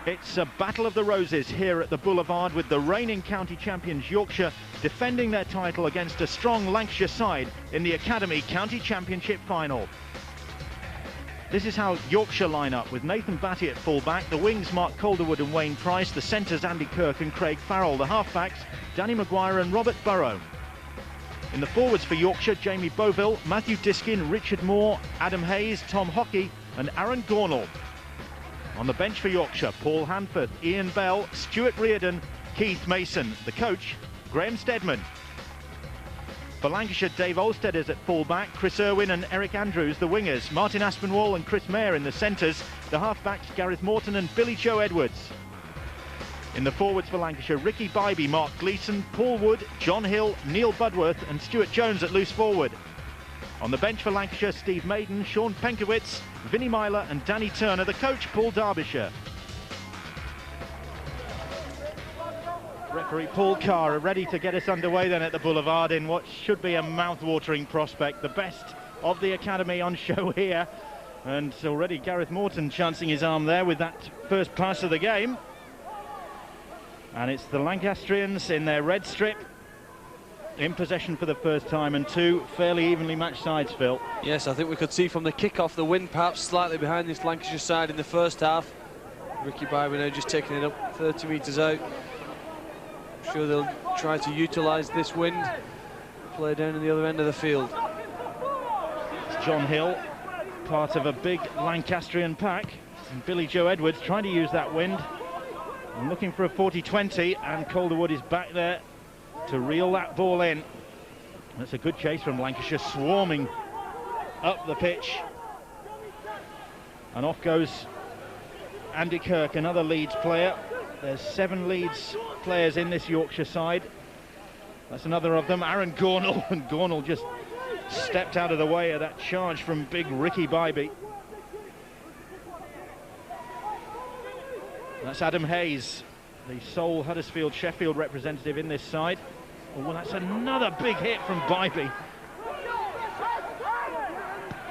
It's a battle of the roses here at the Boulevard, with the reigning county champions Yorkshire defending their title against a strong Lancashire side in the Academy County Championship final. This is how Yorkshire line up, with Nathan Batty at full-back, the wings Mark Calderwood and Wayne Price, the centres Andy Kirk and Craig Farrell, the half-backs Danny Maguire and Robert Burrow. In the forwards for Yorkshire, Jamie Boville, Matthew Diskin, Richard Moore, Adam Hayes, Tom Hockey and Aaron Gornall. On the bench for Yorkshire, Paul Hanford, Ian Bell, Stuart Reardon, Keith Mason. The coach, Graham Steadman. For Lancashire, Dave Olstead is at full-back, Chris Irwin and Eric Andrews, the wingers, Martin Aspinwall and Chris Mayer in the centres, the half-backs Gareth Morton and Billy Joe Edwards. In the forwards for Lancashire, Ricky Bybee, Mark Gleeson, Paul Wood, John Hill, Neil Budworth and Stuart Jones at loose forward. On the bench for Lancashire, Steve Maiden, Sean Penkowitz, Vinnie Myler and Danny Turner, the coach, Paul Derbyshire. Referee Paul Carr are ready to get us underway then at the Boulevard in what should be a mouth-watering prospect. The best of the Academy on show here. And already Gareth Morton chancing his arm there with that first pass of the game. And it's the Lancastrians in their red strip, in possession for the first time, and two fairly evenly matched sides, Phil. Yes, I think we could see from the kick-off the wind perhaps slightly behind this Lancashire side in the first half. Ricky Bybee now just taking it up 30 metres out. I'm sure they'll try to utilise this wind, play down in the other end of the field. It's John Hill, part of a big Lancastrian pack, and Billy Joe Edwards trying to use that wind and looking for a 40-20, and Calderwood is back there to reel that ball in. That's a good chase from Lancashire, swarming up the pitch. And off goes Andy Kirk, another Leeds player. There's 7 Leeds players in this Yorkshire side. That's another of them, Aaron Gornall, and Gornall just stepped out of the way of that charge from big Ricky Bybee. That's Adam Hayes, the sole Huddersfield-Sheffield representative in this side. Oh, well, that's another big hit from Bybee.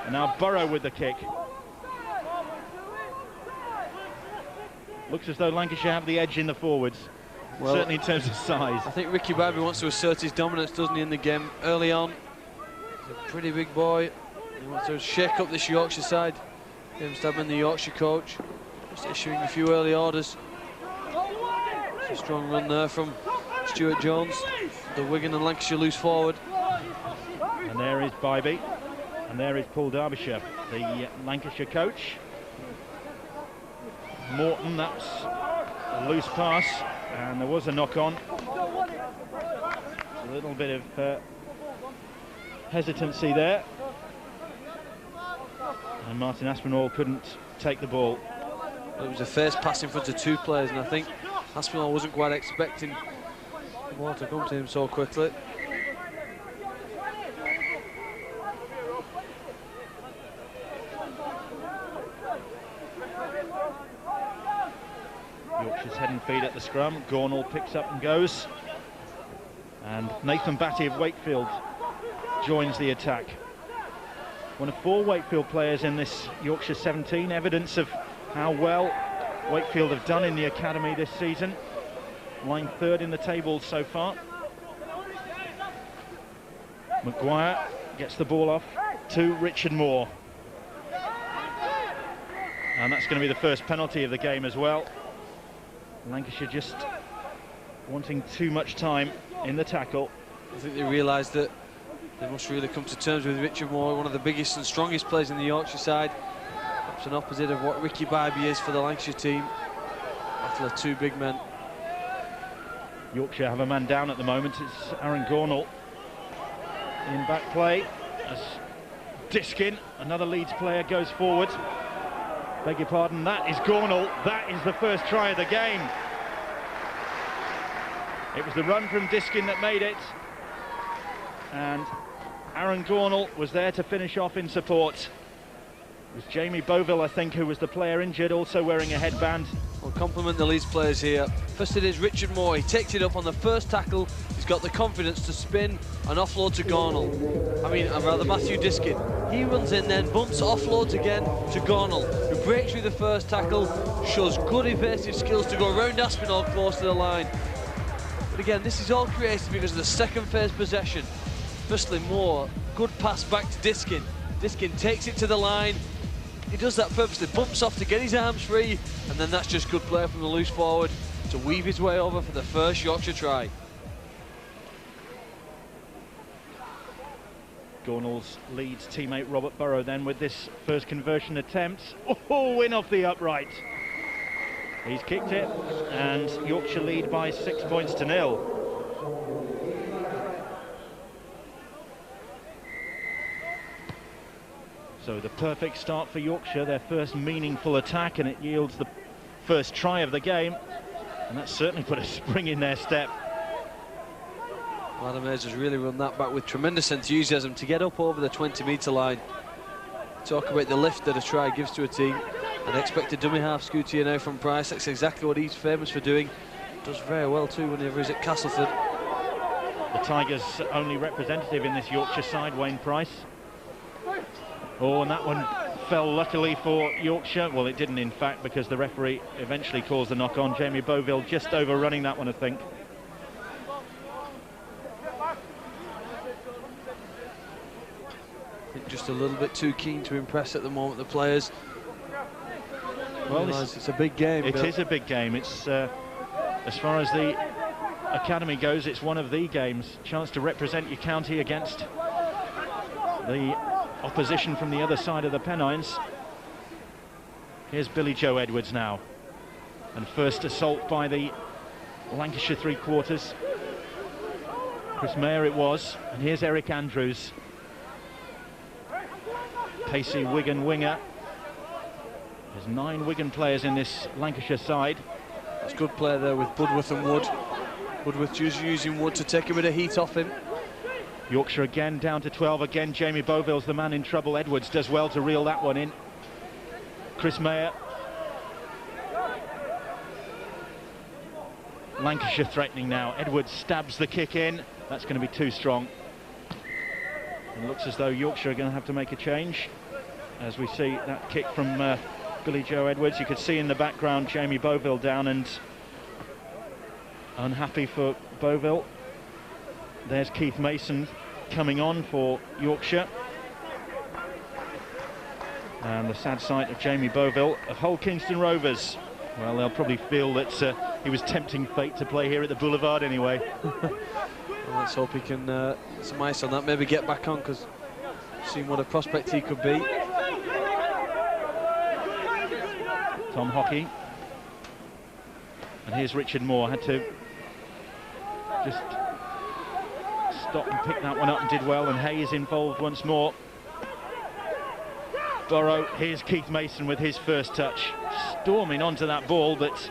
And now Burrow with the kick. Looks as though Lancashire have the edge in the forwards, well, certainly in terms of size. I think Ricky Bybee wants to assert his dominance, doesn't he, in the game early on. He's a pretty big boy. He wants to shake up this Yorkshire side. Graham Steadman, the Yorkshire coach, just issuing a few early orders. It's a strong run there from Stuart Jones, the Wigan and Lancashire loose forward. And there is Bybee, and there is Paul Derbyshire, the Lancashire coach. Morton, that's a loose pass, and there was a knock-on. A little bit of hesitancy there. And Martin Aspinwall couldn't take the ball. It was a first pass in front of 2 players, and I think Aspinwall wasn't quite expecting the ball to come to him so quickly. Yorkshire's head and feet at the scrum. Gornall picks up and goes. And Nathan Batty of Wakefield joins the attack. One of 4 Wakefield players in this Yorkshire 17, evidence of how well Wakefield have done in the academy this season. Lying 3rd in the table so far. Maguire gets the ball off to Richard Moore. And that's going to be the first penalty of the game as well. Lancashire just wanting too much time in the tackle. I think they realised that they must really come to terms with Richard Moore, one of the biggest and strongest players in the Yorkshire side. Perhaps an opposite of what Ricky Bybee is for the Lancashire team. Battle of 2 big men. Yorkshire have a man down at the moment. It's Aaron Gornall in back play as Diskin, another Leeds player, goes forward. Beg your pardon, that is Gornall. That is the first try of the game. It was the run from Diskin that made it, and Aaron Gornall was there to finish off in support. It was Jamie Boville, I think, who was the player injured, also wearing a headband. We'll compliment the Leeds players here. First it is Richard Moore. He takes it up on the first tackle. He's got the confidence to spin and offload to Gornall. Matthew Diskin. He runs in, then bumps, offloads again to Gornall, who breaks through the first tackle, shows good evasive skills to go around Aspinall close to the line. But again, this is all created because of the second phase possession. Firstly, Moore, good pass back to Diskin. Diskin takes it to the line. He does that purposely, bumps off to get his arms free, and then that's just good play from the loose forward to weave his way over for the first Yorkshire try. Gornall's Leeds teammate Robert Burrow then with this first conversion attempt. Oh, in off the upright. He's kicked it, and Yorkshire lead by 6 points to 0. So the perfect start for Yorkshire, their first meaningful attack, and it yields the first try of the game. And that's certainly put a spring in their step. Adam Hayes has really run that back with tremendous enthusiasm to get up over the 20-metre line. Talk about the lift that a try gives to a team. And expect a dummy half scoot here now from Price. That's exactly what he's famous for doing. Does very well too whenever he's at Castleford. The Tigers' only representative in this Yorkshire side, Wayne Price. Oh, and that one fell luckily for Yorkshire. Well, it didn't in fact, because the referee eventually calls the knock on. Jamie Boville just overrunning that one, I think. Just a little bit too keen to impress at the moment, the players. Well, it's a big game. It is a big game. It's as far as the academy goes, it's one of the games. Chance to represent your county against the opposition from the other side of the Pennines. Here's Billy Joe Edwards now, and first assault by the Lancashire three-quarters. Chris Mayer it was, and here's Eric Andrews. Pacey Wigan winger. There's 9 Wigan players in this Lancashire side. It's good play there with Budworth and Wood. Budworth just using Wood to take a bit of heat off him. Yorkshire again down to 12. Again, Jamie Boville's the man in trouble. Edwards does well to reel that one in. Chris Mayer. Lancashire threatening now. Edwards stabs the kick in. That's going to be too strong. It looks as though Yorkshire are going to have to make a change. As we see that kick from Billy Joe Edwards. You could see in the background Jamie Boville down, and unhappy for Boville. There's Keith Mason coming on for Yorkshire. And the sad sight of Jamie Boville of Hull Kingston Rovers. Well, they'll probably feel that he was tempting fate to play here at the Boulevard anyway. Well, let's hope he can some ice on that, maybe get back on, because seeing what a prospect he could be. Tom Hockey. And here's Richard Moore. Had to just stop and pick that one up and did well, and Hayes involved once more. Burrow, here's Keith Mason with his first touch. Storming onto that ball, but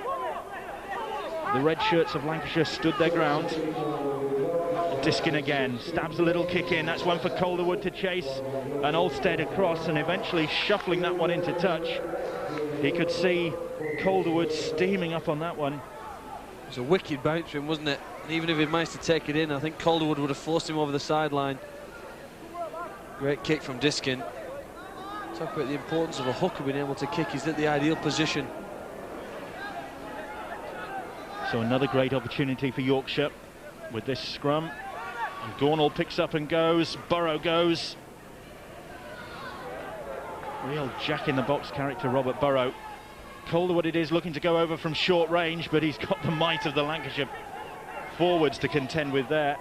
the red shirts of Lancashire stood their ground. Diskin again, stabs a little kick in. That's one for Calderwood to chase, and Olstead across, and eventually shuffling that one into touch. He could see Calderwood steaming up on that one. It was a wicked bounce for him, wasn't it? And even if he managed to take it in, I think Calderwood would have forced him over the sideline. Great kick from Diskin. Talk about the importance of a hooker being able to kick. He's at the ideal position. So another great opportunity for Yorkshire with this scrum. And Gornall picks up and goes. Burrow goes. Real jack-in-the-box character, Robert Burrow. Calderwood it is, looking to go over from short range, but he's got the might of the Lancashire forwards to contend with there.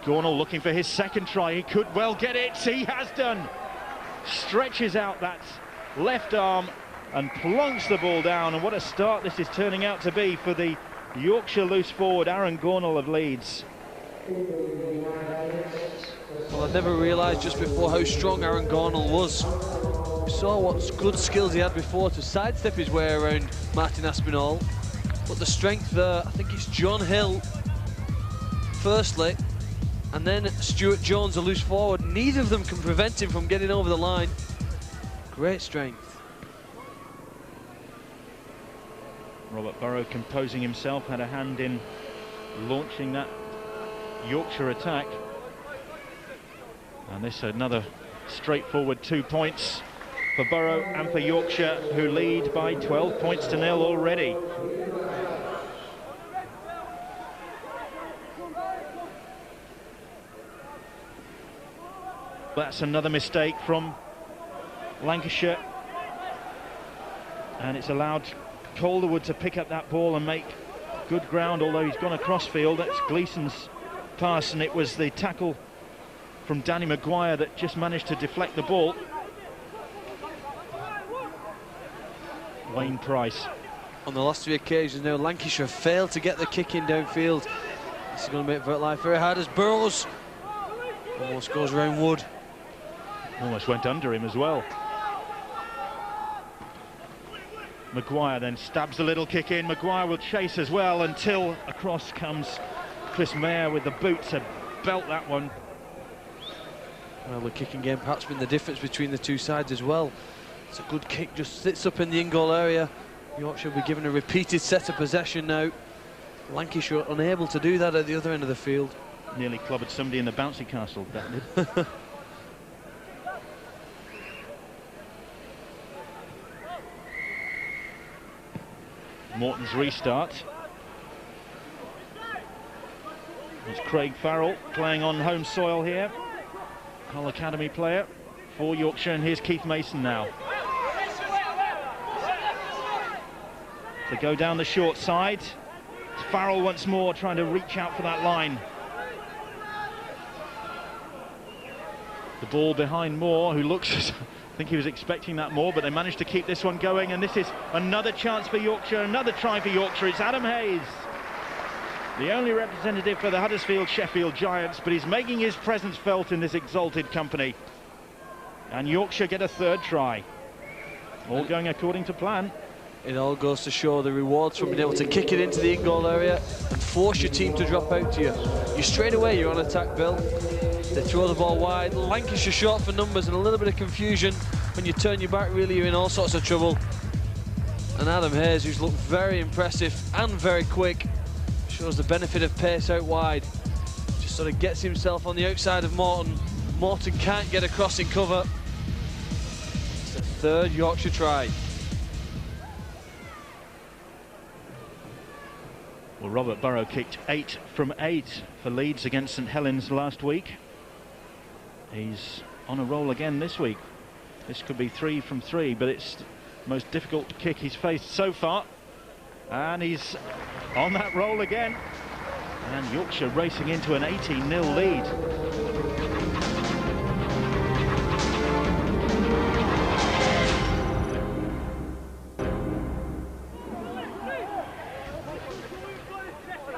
Gornall looking for his second try. He could well get it. He has done. Stretches out that left arm and plunks the ball down. And what a start this is turning out to be for the Yorkshire loose forward, Aaron Gornall of Leeds. Well, I never realised just before how strong Aaron Gornall was. We saw what good skills he had before to sidestep his way around Martin Aspinall. But the strength there, I think it's John Hill firstly, and then Stuart Jones, a loose forward. Neither of them can prevent him from getting over the line. Great strength. Robert Burrow composing himself, had a hand in launching that Yorkshire attack. And this another straightforward 2 points. for Borough and for Yorkshire, who lead by 12 points to 0 already. That's another mistake from Lancashire, and it's allowed Calderwood to pick up that ball and make good ground, although he's gone across field. That's Gleeson's pass, and it was the tackle from Danny Maguire that just managed to deflect the ball. Wayne Price. On the last 3 occasions now, Lancashire failed to get the kick in downfield. This is going to make life very hard as Burrows almost goes around Wood. Almost went under him as well. Maguire then stabs a little kick in. Maguire will chase as well until across comes Chris Mayer with the boot to belt that one. Well, the kicking game perhaps been the difference between the two sides as well. It's a good kick, just sits up in the in-goal area. Yorkshire will be given a repeated set of possession now. Lancashire unable to do that at the other end of the field. Nearly clobbered somebody in the bouncy castle, that did. Morton's restart. It's Craig Farrell playing on home soil here. Hull Academy player for Yorkshire, and here's Keith Mason now. To go down the short side. It's Farrell once more trying to reach out for that line. The ball behind Moore, who looks... I think he was expecting that more, but they managed to keep this one going, and this is another chance for Yorkshire, another try for Yorkshire. It's Adam Hayes, the only representative for the Huddersfield Sheffield Giants, but he's making his presence felt in this exalted company. And Yorkshire get a third try. All going according to plan. It all goes to show the rewards from being able to kick it into the in-goal area and force your team to drop out to you. You straight away, you're on attack, Bill. They throw the ball wide. Lancashire short for numbers and a little bit of confusion. When you turn your back, really, you're in all sorts of trouble. And Adam Hayes, who's looked very impressive and very quick, shows the benefit of pace out wide. Just sort of gets himself on the outside of Morton. Morton can't get across in cover. It's the third Yorkshire try. Well, Robert Burrow kicked 8 from 8 for Leeds against St Helens last week. He's on a roll again this week. This could be 3 from 3, but it's the most difficult kick he's faced so far. And he's on that roll again. And Yorkshire racing into an 18-0 lead.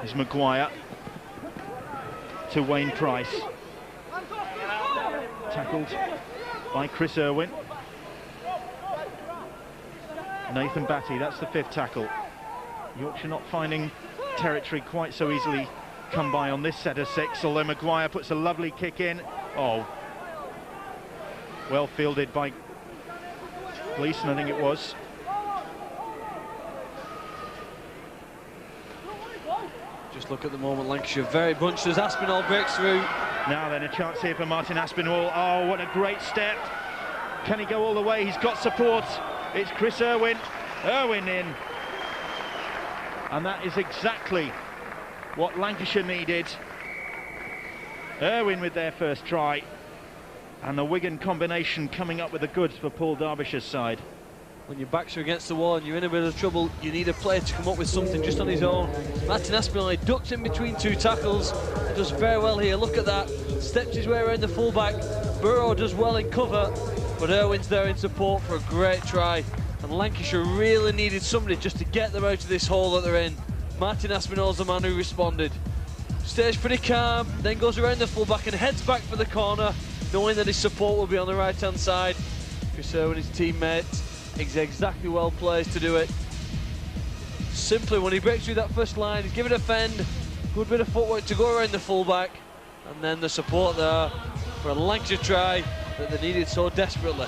Is Maguire to Wayne Price. Tackled by Chris Irwin. Nathan Batty, that's the 5th tackle. Yorkshire not finding territory quite so easily come by on this set of 6, although Maguire puts a lovely kick in. Oh, well fielded by Gleeson, I think it was. Just look at the moment, Lancashire very bunched as Aspinall breaks through. Now then, a chance here for Martin Aspinall. Oh, what a great step. Can he go all the way? He's got support. It's Chris Irwin. Irwin in. And that is exactly what Lancashire needed. Irwin with their first try. And the Wigan combination coming up with the goods for Paul Derbyshire's side. When your backs are against the wall and you're in a bit of trouble, you need a player to come up with something just on his own. Martin Aspinall ducks in between 2 tackles. He does very well here, look at that. Steps his way around the fullback. Burrow does well in cover, but Irwin's there in support for a great try. And Lancashire really needed somebody just to get them out of this hole that they're in. Martin Aspinall's the man who responded. Stays pretty calm, then goes around the fullback and heads back for the corner, knowing that his support will be on the right-hand side. Chris Irwin, his teammates, he's exactly well placed to do it. Simply, when he breaks through that first line, he's given a fend, good bit of footwork to go around the fullback, and then the support there for a Lancashire try that they needed so desperately.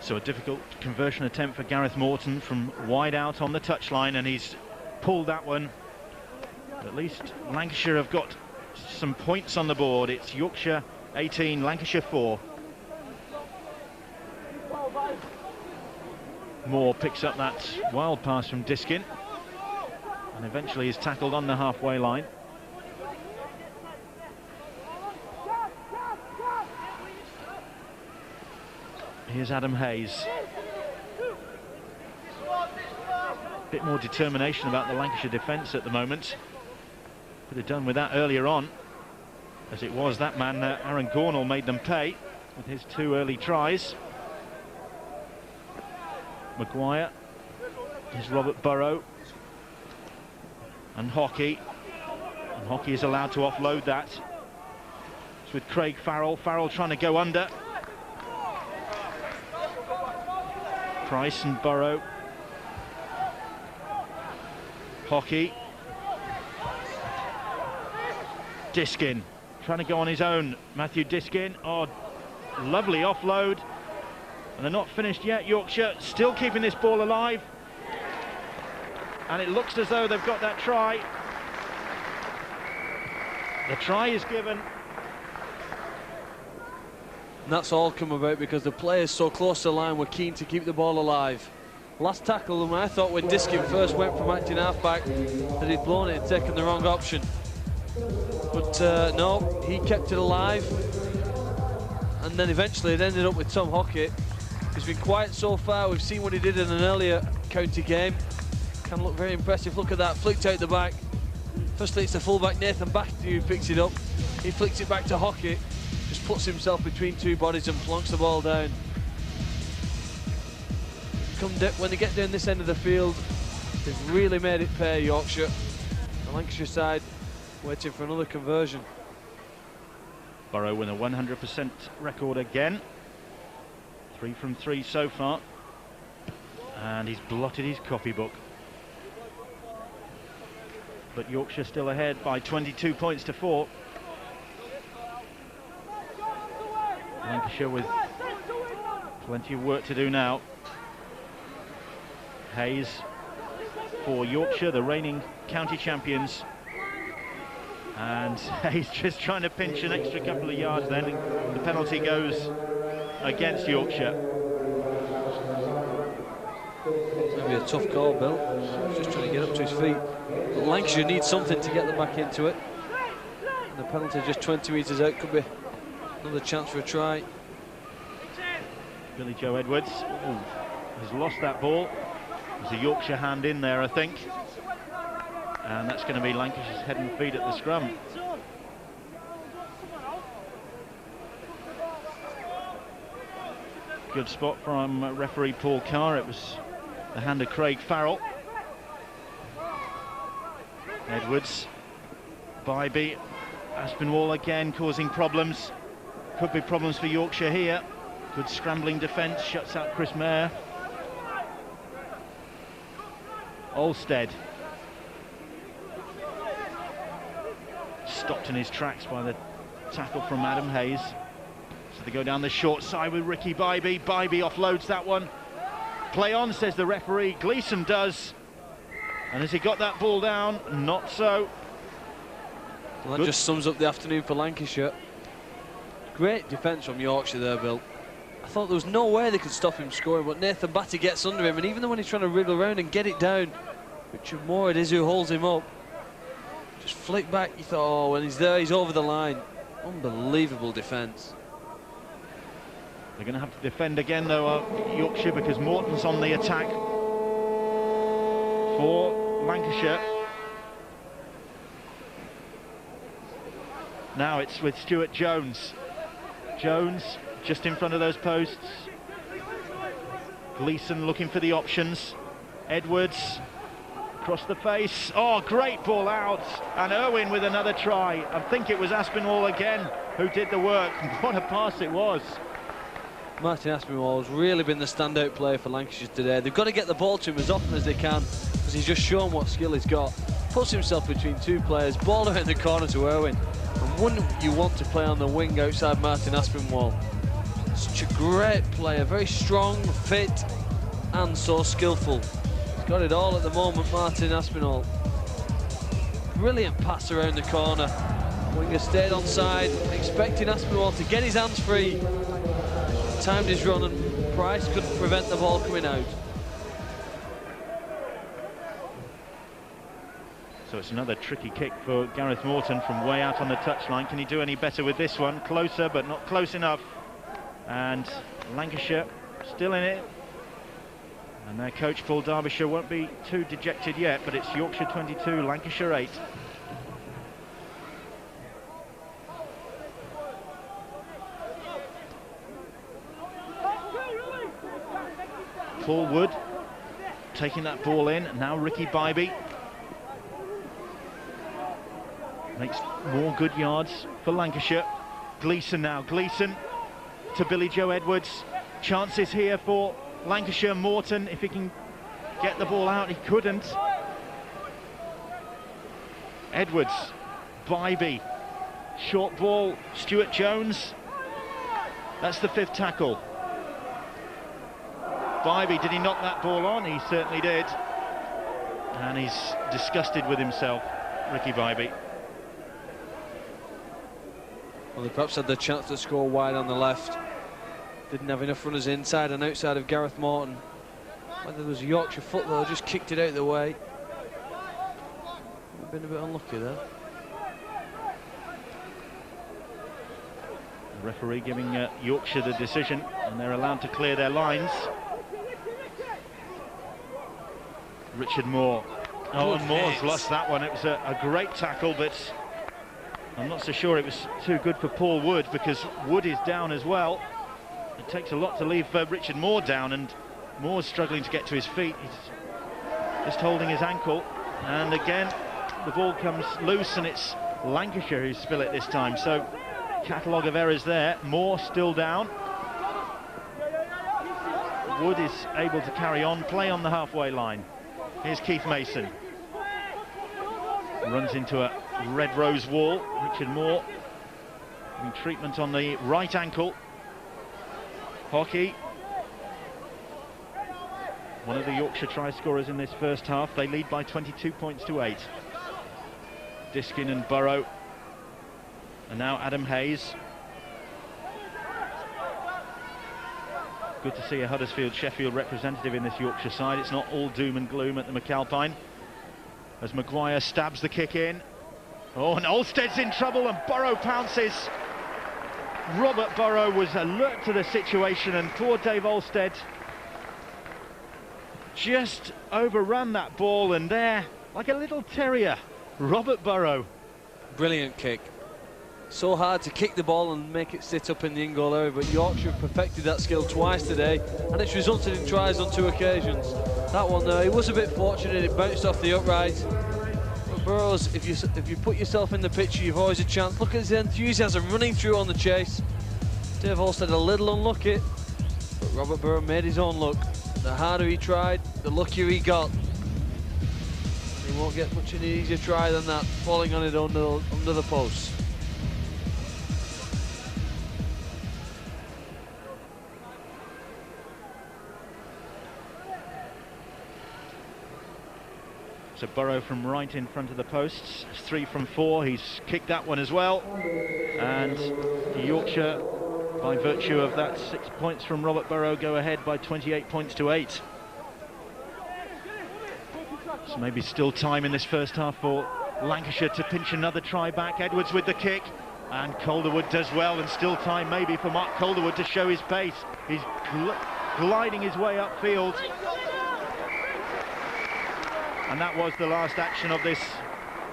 So a difficult conversion attempt for Gareth Morton from wide out on the touchline, and he's pulled that one. At least Lancashire have got some points on the board. It's Yorkshire 18, Lancashire 4. Moore picks up that wild pass from Diskin and eventually is tackled on the halfway line. Here's Adam Hayes. Bit more determination about the Lancashire defence at the moment. Could have done with that earlier on. As it was, that man, Aaron Gornall, made them pay with his 2 early tries. Maguire. Here's Robert Burrow. And Hockey. And Hockey is allowed to offload that. It's with Craig Farrell. Farrell trying to go under. Price and Burrow. Hockey. Diskin trying to go on his own. Matthew Diskin. Oh, lovely offload. And they're not finished yet. Yorkshire still keeping this ball alive. And it looks as though they've got that try. The try is given. And that's all come about because the players so close to the line were keen to keep the ball alive. Last tackle, and I thought when Diskin first went from acting halfback that he'd blown it and taken the wrong option. But no, he kept it alive. And then eventually it ended up with Tom Hockey. He's been quiet so far. We've seen what he did in an earlier county game. Can look very impressive. Look at that, flicked out the back. Firstly, it's the fullback Nathan Batty who picks it up. He flicks it back to Hockey. Just puts himself between 2 bodies and plonks the ball down. When they get down this end of the field, they've really made it pay, Yorkshire. The Lancashire side waiting for another conversion. Burrow with a 100% record again. 3 from 3 so far. And he's blotted his copybook. But Yorkshire still ahead by 22 points to 4. Lancashire with plenty of work to do now. Hayes for Yorkshire, the reigning county champions. And Hayes just trying to pinch an extra couple of yards then. The penalty goes against Yorkshire. Maybe a tough call, Bill. Just trying to get up to his feet. But Lancashire needs something to get them back into it. And the penalty just 20 metres out could be another chance for a try. Billy Joe Edwards has lost that ball. There's a Yorkshire hand in there, I think. And that's going to be Lancashire's head and feet at the scrum. Good spot from referee Paul Carr. It was the hand of Craig Farrell. Edwards. Bybee. Aspinwall again causing problems. Could be problems for Yorkshire here. Good scrambling defence, shuts out Chris Mayer. Olstead. Stopped in his tracks by the tackle from Adam Hayes. So they go down the short side with Ricky Bybee. Bybee offloads that one. Play on, says the referee. Gleeson does. And has he got that ball down? Not so. Well, that just sums up the afternoon for Lancashire. Great defence from Yorkshire there, Bill. I thought there was no way they could stop him scoring, but Nathan Batty gets under him, and even though when he's trying to wriggle around and get it down, Richard Moore it is who holds him up. Just flick back, you thought, oh, when he's there, he's over the line. Unbelievable defence. They're going to have to defend again, though, Yorkshire, because Morton's on the attack for Lancashire. Now it's with Stuart Jones. Jones just in front of those posts. Gleeson looking for the options. Edwards across the face. Oh, great ball out. And Irwin with another try. I think it was Aspinwall again who did the work. What a pass it was. Martin Aspinwall has really been the standout player for Lancashire today. They've got to get the ball to him as often as they can, because he's just shown what skill he's got. Puts himself between 2 players, ball around the corner to Irwin. And wouldn't you want to play on the wing outside Martin Aspinwall? Such a great player, very strong, fit, and so skillful. He's got it all at the moment, Martin Aspinwall. Brilliant pass around the corner. Winger stayed on side, expecting Aspinwall to get his hands free. Timed his run and Price couldn't prevent the ball coming out. So it's another tricky kick for Gareth Morton from way out on the touchline. Can he do any better with this one? Closer, but not close enough. And Lancashire still in it. And their coach, Paul Derbyshire, won't be too dejected yet, but it's Yorkshire 22, Lancashire 8. Paul Wood taking that ball in. Now Ricky Bybee makes more good yards for Lancashire. Gleeson now. Gleeson to Billy Joe Edwards. Chances here for Lancashire. Morton, if he can get the ball out, he couldn't. Edwards, Bybee, short ball, Stuart Jones. That's the 5th tackle. Bybee, did he knock that ball on? He certainly did. And he's disgusted with himself, Ricky Bybee. Well, they perhaps had the chance to score wide on the left. Didn't have enough runners inside and outside of Gareth Morton. Whether there was a Yorkshire foot though, just kicked it out of the way. Been a bit unlucky there. The referee giving Yorkshire the decision, and they're allowed to clear their lines. Richard Moore. Oh, and Moore's lost that one. It was a great tackle, but I'm not so sure it was too good for Paul Wood, because Wood is down as well. It takes a lot to leave Richard Moore down, and Moore's struggling to get to his feet. He's just holding his ankle, and again the ball comes loose, and it's Lancashire who spill it this time. So catalogue of errors there. Moore still down. Wood is able to carry on, play on the halfway line. Here's Keith Mason. Runs into a red rose wall. Richard Moore having treatment on the right ankle. Hockey, one of the Yorkshire try scorers in this first half. They lead by 22 points to 8. Diskin and Burrow, and now Adam Hayes. Good to see a Huddersfield-Sheffield representative in this Yorkshire side. It's not all doom and gloom at the McAlpine. As Maguire stabs the kick in. Oh, and Olsted's in trouble, and Burrow pounces. Robert Burrow was alert to the situation, and poor Dave Olsted just overrun that ball, and there, like a little terrier, Robert Burrow. Brilliant kick. So hard to kick the ball and make it sit up in the in-goal area, but Yorkshire have perfected that skill twice today, and it's resulted in tries on 2 occasions. That one though, he was a bit fortunate, it bounced off the upright. But Burrows, if you put yourself in the picture, you've always a chance. Look at his enthusiasm running through on the chase. Dave Olsted a little unlucky, but Robert Burrow made his own luck. The harder he tried, the luckier he got. He won't get much an easier try than that, falling on it under the post. So Burrow from right in front of the posts. It's 3 from 4. He's kicked that one as well. And Yorkshire, by virtue of that 6 points from Robert Burrow, go ahead by 28 points to 8. So maybe still time in this first half for Lancashire to pinch another try back. Edwards with the kick, and Calderwood does well, and still time maybe for Mark Calderwood to show his pace. He's gliding his way upfield. And that was the last action of this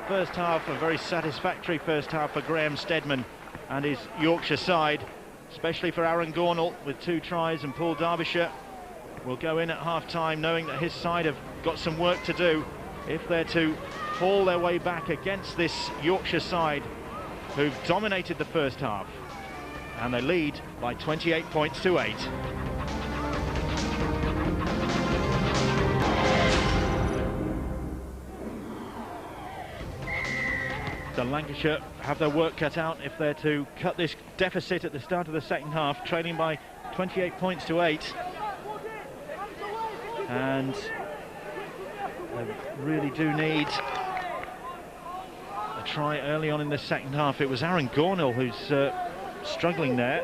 first half, a very satisfactory first half for Graham Steadman and his Yorkshire side, especially for Aaron Gornall with 2 tries, and Paul Derbyshire will go in at half-time knowing that his side have got some work to do if they're to haul their way back against this Yorkshire side who've dominated the first half. And they lead by 28 points to 8. So Lancashire have their work cut out if they're to cut this deficit at the start of the second half, trailing by 28 points to 8. And they really do need a try early on in the second half. It was Aaron Gornall who's struggling there,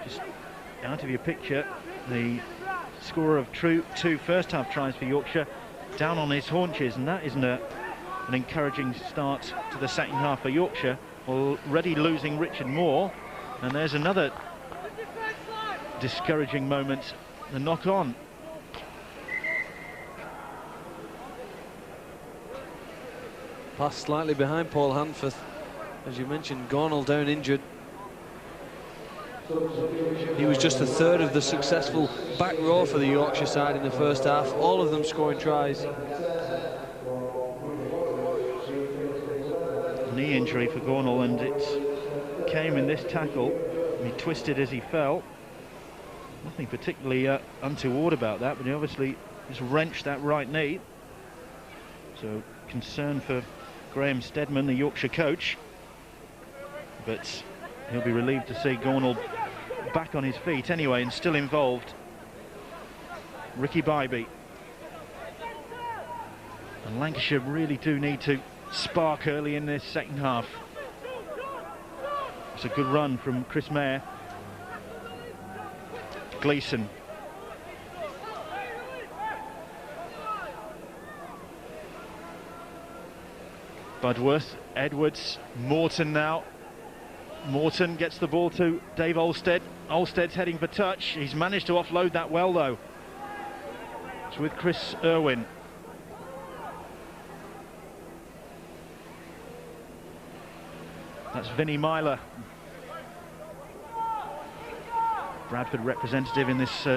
just out of your picture, the scorer of two first-half tries for Yorkshire, down on his haunches, and that isn't an encouraging start to the second half for Yorkshire, already losing Richard Moore, and there's another discouraging moment, the knock-on. Pass slightly behind Paul Hanforth. As you mentioned, Gornall down injured. He was just a third of the successful back row for the Yorkshire side in the first half, all of them scoring tries. Knee injury for Gornall, and it came in this tackle. He twisted as he fell. Nothing particularly untoward about that, but he obviously just wrenched that right knee. So concern for Graham Steadman, the Yorkshire coach, but he'll be relieved to see Gornall back on his feet anyway and still involved. Ricky Bybee. And Lancashire really do need to spark early in this second half. It's a good run from Chris Mayer. Gleeson. Budworth, Edwards, Morton now. Morton gets the ball to Dave Olstead. Olstead's heading for touch. He's managed to offload that well, though. It's with Chris Irwin. That's Vinnie Myler. Bradford representative in this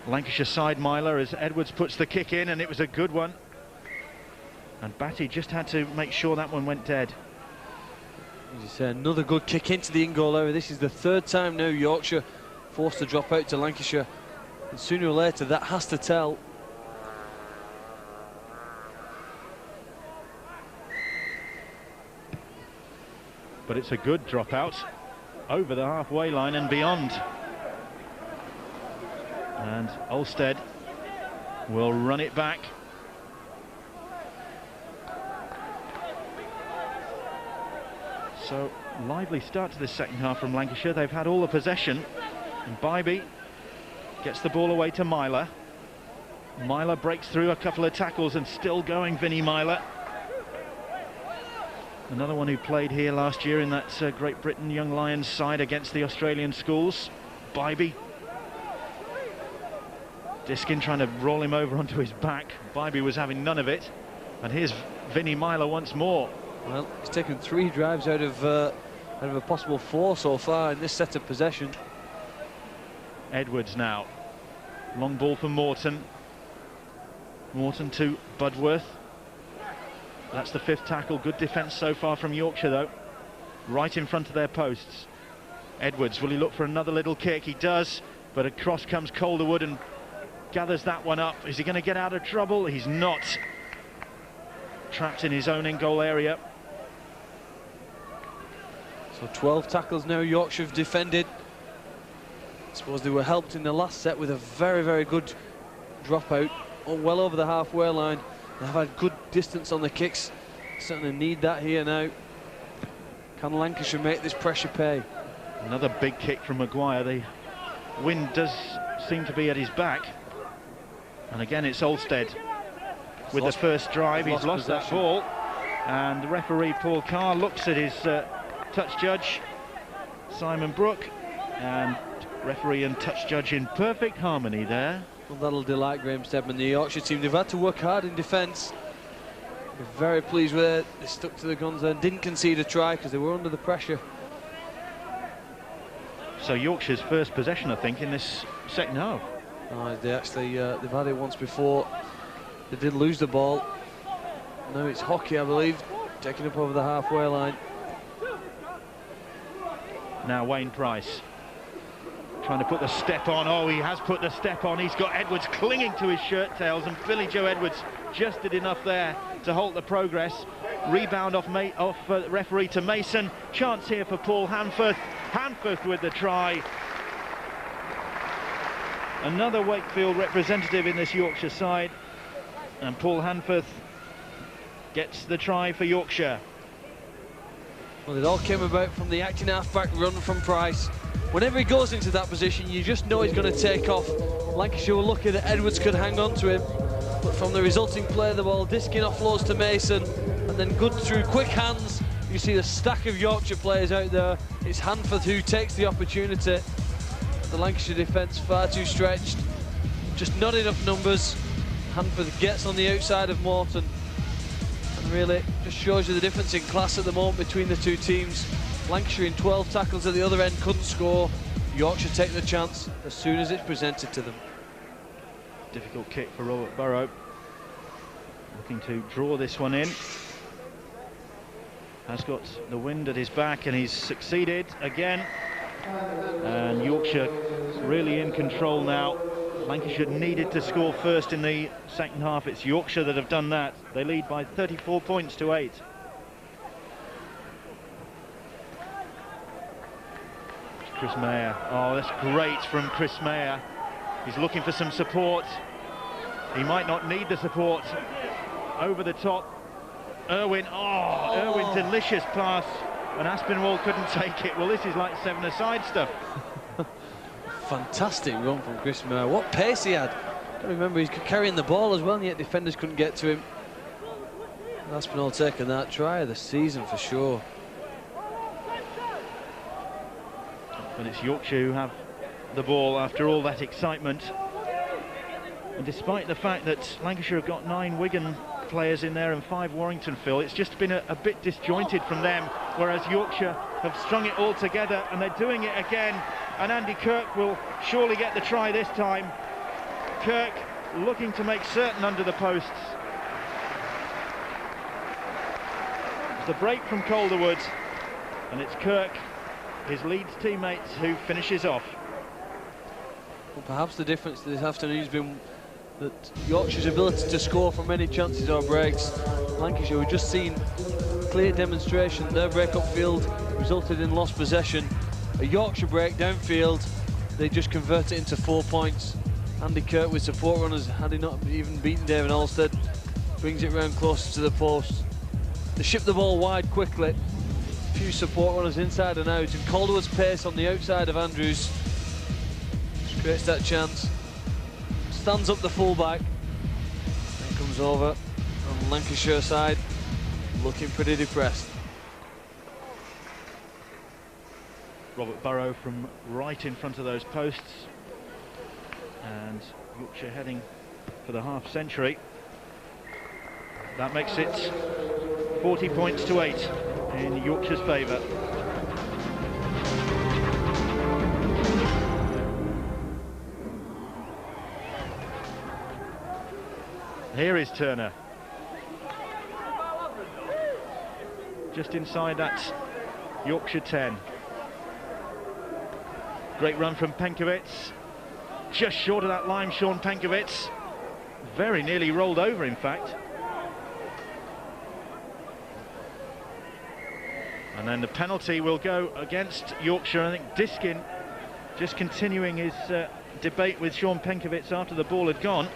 Lancashire side, Myler, as Edwards puts the kick in, and it was a good one. And Batty just had to make sure that one went dead. As you say, another good kick into the in-goal area. This is the third time now Yorkshire forced to drop out to Lancashire, and sooner or later that has to tell. But it's a good dropout over the halfway line and beyond. And Olstead will run it back. So, lively start to this second half from Lancashire. They've had all the possession. And Bybee gets the ball away to Myler. Myler breaks through a couple of tackles and still going, Vinnie Myler. Another one who played here last year in that Great Britain Young Lions side against the Australian schools. Bybee. Diskin trying to roll him over onto his back. Bybee was having none of it. And here's Vinnie Myler once more. Well, he's taken 3 drives out of a possible 4 so far in this set of possession. Edwards now. Long ball for Morton. Morton to Budworth. That's the 5th tackle. Good defence so far from Yorkshire, though. Right in front of their posts. Edwards, will he look for another little kick? He does, but across comes Calderwood and gathers that one up. Is he going to get out of trouble? He's not. Trapped in his own in-goal area. So 12 tackles now Yorkshire have defended. I suppose they were helped in the last set with a very, very good dropout, well over the halfway line. They've had good distance on the kicks. Certainly need that here now. Can Lancashire make this pressure pay? Another big kick from Maguire. The wind does seem to be at his back. And again, it's Olstead with the first drive. He's lost that ball. And the referee, Paul Carr, looks at his touch judge, Simon Brooke. And referee and touch judge in perfect harmony there. Well, that'll delight Graham Steadman. The Yorkshire team, they've had to work hard in defence. We're very pleased with it. They stuck to the guns there and didn't concede a try because they were under the pressure. So Yorkshire's first possession, I think, in this second half. Oh, they actually, they've had it once before. They did lose the ball. Now it's Hockey, I believe, taking up over the halfway line. Now Wayne Price trying to put the step on. Oh, he has put the step on. He's got Edwards clinging to his shirt tails, and Billy Joe Edwards just did enough there to halt the progress. Rebound off referee to Mason. Chance here for Paul Hanforth. Hanforth with the try. Another Wakefield representative in this Yorkshire side, and Paul Hanforth gets the try for Yorkshire. Well, it all came about from the acting half-back run from Price. whenever he goes into that position, you just know he's going to take off. Lancashire were lucky that Edwards could hang on to him, but from the resulting play, the ball disking offloads to Mason, and then good through quick hands. You see a stack of Yorkshire players out there. It's Hanford who takes the opportunity. The Lancashire defence far too stretched, just not enough numbers. Hanford gets on the outside of Morton, and really just shows you the difference in class at the moment between the two teams. Lancashire in 12 tackles at the other end couldn't score. Yorkshire take the chance as soon as it's presented to them. Difficult kick for Robert Burrow, looking to draw this one in. Has got the wind at his back and he's succeeded again. And Yorkshire really in control now. Lancashire needed to score first in the second half. It's Yorkshire that have done that. They lead by 34 points to 8. Chris Mayer. Oh, that's great from Chris Mayer. He's looking for some support. He might not need the support. Over the top. Irwin. Oh, Irwin, delicious pass. And Aspinwall couldn't take it. Well, this is like seven-a-side stuff. Fantastic run from Chris Mayer. What pace he had. I remember he's carrying the ball as well, and yet defenders couldn't get to him. And Aspinwall taking that try of the season for sure. And it's Yorkshire who have the ball after all that excitement. And despite the fact that Lancashire have got 9 Wigan players in there and 5 Warrington, Phil, it's just been a bit disjointed from them, whereas Yorkshire have strung it all together, and they're doing it again. And Andy Kirk will surely get the try this time. Kirk looking to make certain under the posts. It's the break from Calderwood, and it's Kirk, his Leeds teammates, who finishes off. Well, perhaps the difference this afternoon has been that Yorkshire's ability to score from any chances or breaks. Lancashire, we've just seen clear demonstration. Their break upfield resulted in lost possession. A Yorkshire break downfield, they just convert it into 4 points. Andy Kirk with support runners, had he not even beaten David Alstead, brings it round closer to the post. They ship the ball wide quickly. A few support runners inside and out, and Calderwood's pace on the outside of Andrews just creates that chance. Stands up the fullback, then comes over on the Lancashire side, looking pretty depressed. Robert Burrow from right in front of those posts, and Yorkshire heading for the half century. That makes it 40 points to 8 in Yorkshire's favour. Here is Turner. Just inside that Yorkshire 10. Great run from Penkovitz. Just short of that line, Sean Penkovitz. Very nearly rolled over, in fact. And then the penalty will go against Yorkshire. I think Diskin just continuing his debate with Sean Penkovitz after the ball had gone.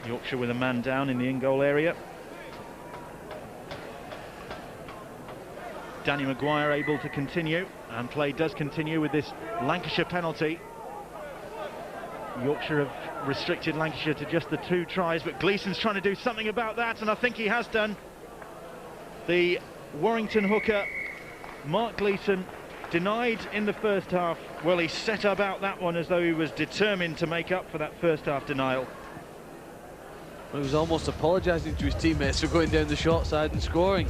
Yorkshire with a man down in the in-goal area. Danny Maguire able to continue, and play does continue with this Lancashire penalty. Yorkshire have restricted Lancashire to just the 2 tries, but Gleeson's trying to do something about that, and I think he has done. The Warrington hooker, Mark Gleeson, denied in the first half. Well, he set about that one as though he was determined to make up for that first half denial. He was almost apologising to his teammates for going down the short side and scoring.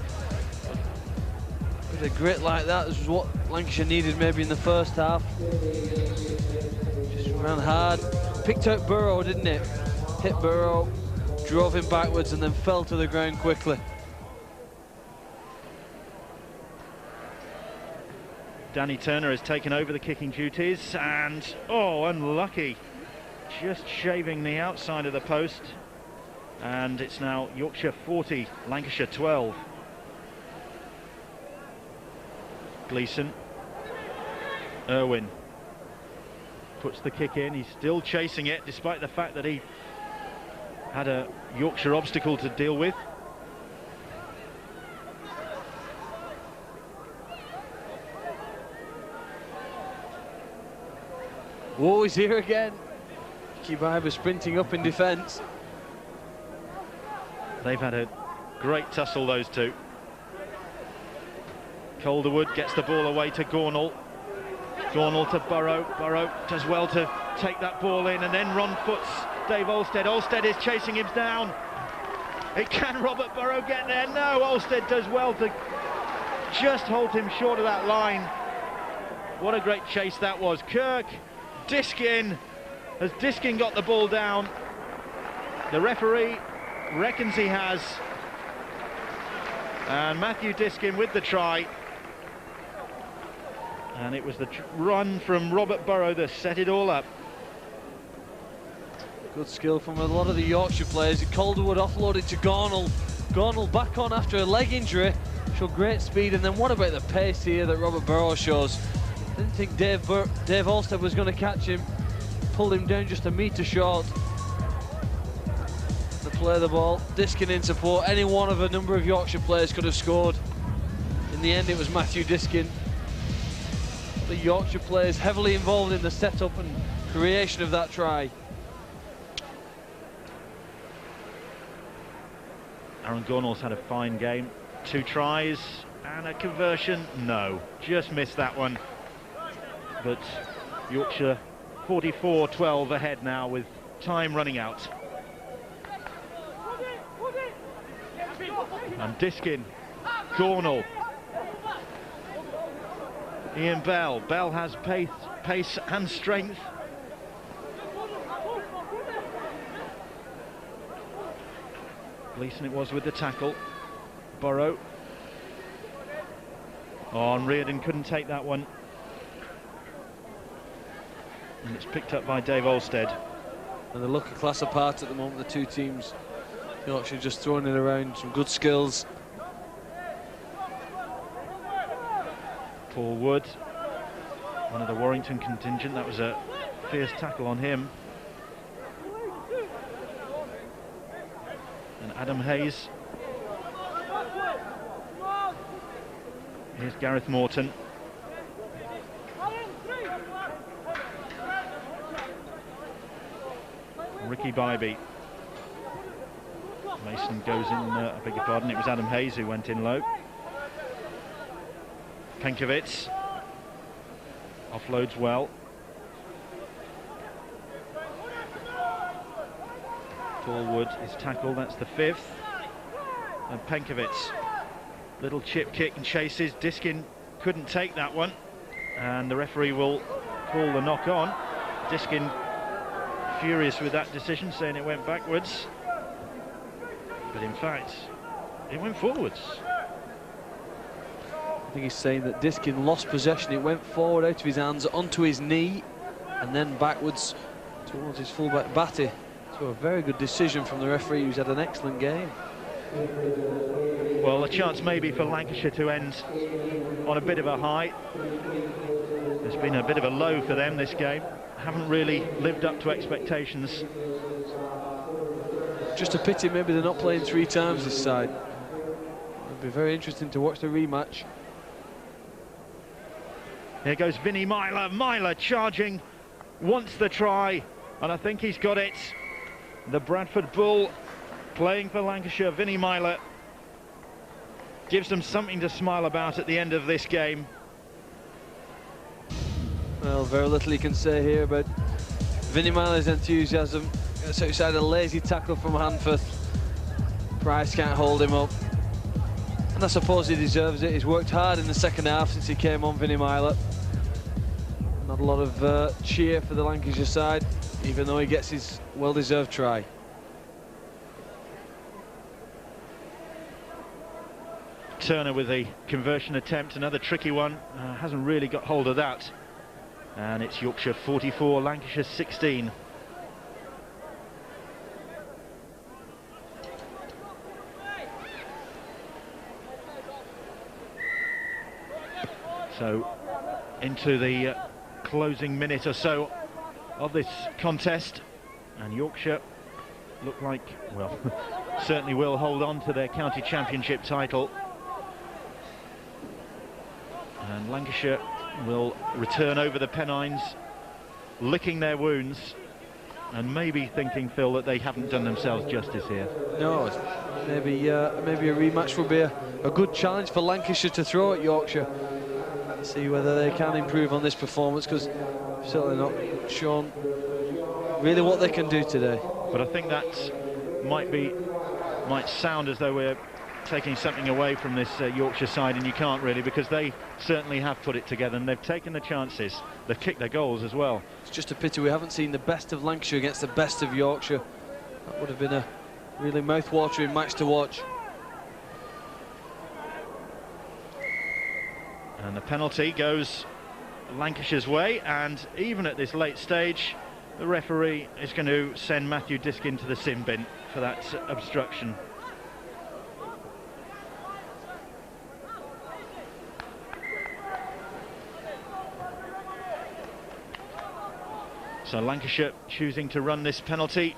With a grit like that, this was what Lancashire needed maybe in the first half. Just ran hard, picked out Burrow, didn't it? Hit Burrow, drove him backwards and then fell to the ground quickly. Danny Turner has taken over the kicking duties, and oh, unlucky, just shaving the outside of the post. And it's now Yorkshire 40, Lancashire 12. Gleeson. Irwin puts the kick in. He's still chasing it, despite the fact that he had a Yorkshire obstacle to deal with. Whoa, he's here again. Kibai sprinting up in defence. They've had a great tussle, those two. Calderwood gets the ball away to Gornall. Gornall to Burrow. Burrow does well to take that ball in and then run foots Dave Olstead. Olstead is chasing him down. Can Robert Burrow get there? No, Olstead does well to just hold him short of that line. What a great chase that was. Kirk, Diskin. Has Diskin got the ball down? The referee reckons he has. And Matthew Diskin with the try. And it was the run from Robert Burrow that set it all up. Good skill from a lot of the Yorkshire players. Calderwood offloaded to Gornall. Gornall back on after a leg injury. Showed great speed, and then what about the pace here that Robert Burrow shows? Didn't think Dave Olstead was going to catch him. Pulled him down just a metre short. To play the ball, Diskin in support. Any one of a number of Yorkshire players could have scored. In the end, it was Matthew Diskin. The Yorkshire players heavily involved in the setup and creation of that try. Aaron Gornall's had a fine game. 2 tries and a conversion. No, just missed that one. But Yorkshire 44-12 ahead now with time running out. And Diskin, Gornall, Ian Bell. Bell has pace and strength. Gleeson it was with the tackle. Burrow. Oh, and Reardon couldn't take that one. And it's picked up by Dave Olstead. And they look a class apart at the moment, the two teams. Yorkshire just throwing it around, some good skills. Paul Wood, one of the Warrington contingent. That was a fierce tackle on him. And Adam Hayes. Here's Gareth Morton. Ricky Bybee. Mason goes in, I beg your pardon, it was Adam Hayes who went in low. Penkovic offloads well. Paul Wood is tackled, that's the 5th. And Penkovic, little chip kick and chases. Diskin couldn't take that one, and the referee will call the knock on. Diskin furious with that decision, saying it went backwards, but in fact it went forwards. I think he's saying that Diskin lost possession. It went forward out of his hands onto his knee and then backwards towards his fullback Batty. So a very good decision from the referee, who's had an excellent game. Well, a chance maybe for Lancashire to end on a bit of a high. There's been a bit of a low for them this game. Haven't really lived up to expectations. Just a pity maybe they're not playing 3 times this side. It'll be very interesting to watch the rematch. Here goes Vinnie Myler. Myler charging, wants the try, and I think he's got it. The Bradford Bull playing for Lancashire. Vinnie Myler gives them something to smile about at the end of this game. Well, very little he can say here about Vinnie Myler's enthusiasm. Gets outside a lazy tackle from Hanforth. Price can't hold him up. And I suppose he deserves it. He's worked hard in the second half since he came on, Vinnie Myler. Not a lot of cheer for the Lancashire side, even though he gets his well-deserved try. Turner with the conversion attempt, another tricky one. Hasn't really got hold of that. And it's Yorkshire 44, Lancashire 16. So into the closing minute or so of this contest, and Yorkshire look like, well, certainly will hold on to their county championship title. And Lancashire will return over the Pennines, licking their wounds, and maybe thinking, Phil, that they haven't done themselves justice here. No, maybe a rematch would be a good challenge for Lancashire to throw at Yorkshire. See whether they can improve on this performance, because certainly not shown really what they can do today. But I think that might sound as though we're taking something away from this Yorkshire side, and you can't really, because they certainly have put it together and they've taken the chances. They've kicked their goals as well. It's just a pity we haven't seen the best of Lancashire against the best of Yorkshire. That would have been a really mouth-watering match to watch. And the penalty goes Lancashire's way, and even at this late stage, the referee is going to send Matthew Diskin to the sin bin for that obstruction. So Lancashire choosing to run this penalty,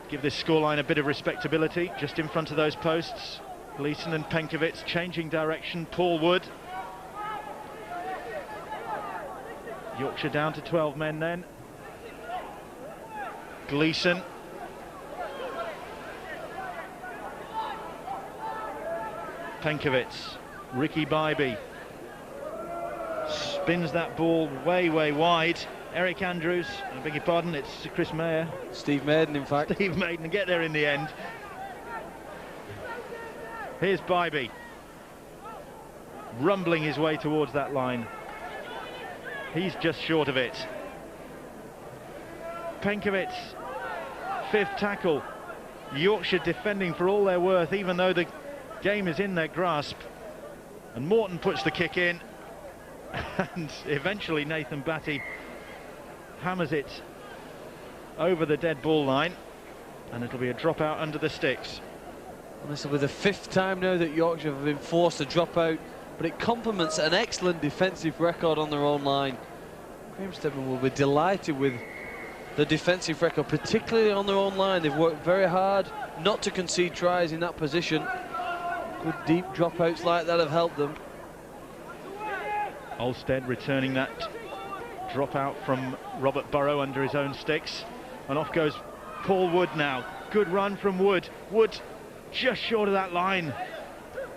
give this scoreline a bit of respectability, just in front of those posts. Gleeson and Penkovic changing direction. Paul Wood. Yorkshire down to 12 men then. Gleeson. Penkovic. Ricky Bybee. Spins that ball way, way wide. Eric Andrews, I beg your pardon, it's Chris Mayer. Steve Maiden, in fact. Steve Maiden, get there in the end. Here's Bybee, rumbling his way towards that line. He's just short of it. Penkovic, fifth tackle. Yorkshire defending for all they're worth, even though the game is in their grasp. And Morton puts the kick in, and eventually Nathan Batty hammers it over the dead ball line, and it'll be a drop out under the sticks. And this will be the fifth time now that Yorkshire have been forced to drop out, but it complements an excellent defensive record on their own line. Graham Stedman will be delighted with the defensive record, particularly on their own line. They've worked very hard not to concede tries in that position. Good deep dropouts like that have helped them. Olstead returning that drop out from Robert Burrow under his own sticks, and off goes Paul Wood now. Good run from Wood. Wood just short of that line.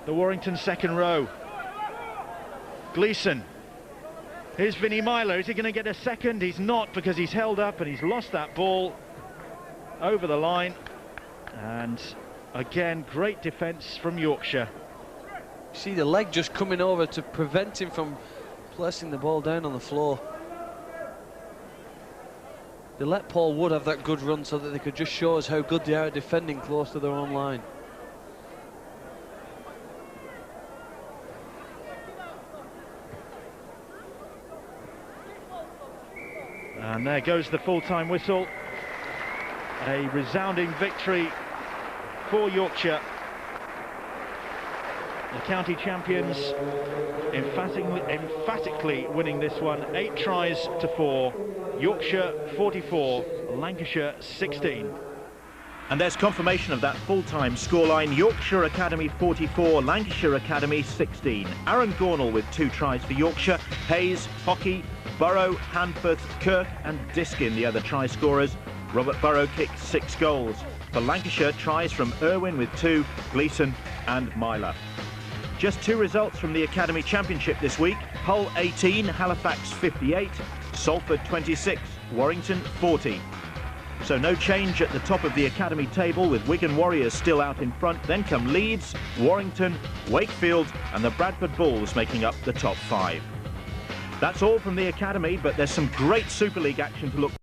The Warrington second row. Gleeson. Here's Vinnie Myler. Is he going to get a second? He's not, because he's held up and he's lost that ball over the line. And again, great defence from Yorkshire. See the leg just coming over to prevent him from placing the ball down on the floor. They let Paul Wood have that good run so that they could just show us how good they are at defending close to their own line. And there goes the full-time whistle. A resounding victory for Yorkshire. The county champions emphatically winning this one, 8 tries to 4. Yorkshire 44, Lancashire 16. And there's confirmation of that full-time scoreline. Yorkshire Academy 44, Lancashire Academy 16. Aaron Gornall with 2 tries for Yorkshire. Hayes, Hockey, Burrow, Hanforth, Kirk and Diskin the other try scorers. Robert Burrow kicked 6 goals. For Lancashire, tries from Irwin with 2, Gleeson and Myler. Just 2 results from the Academy Championship this week. Hull 18, Halifax 58, Salford 26, Warrington 40. So no change at the top of the Academy table, with Wigan Warriors still out in front. Then come Leeds, Warrington, Wakefield and the Bradford Bulls making up the top 5. That's all from the Academy, but there's some great Super League action to look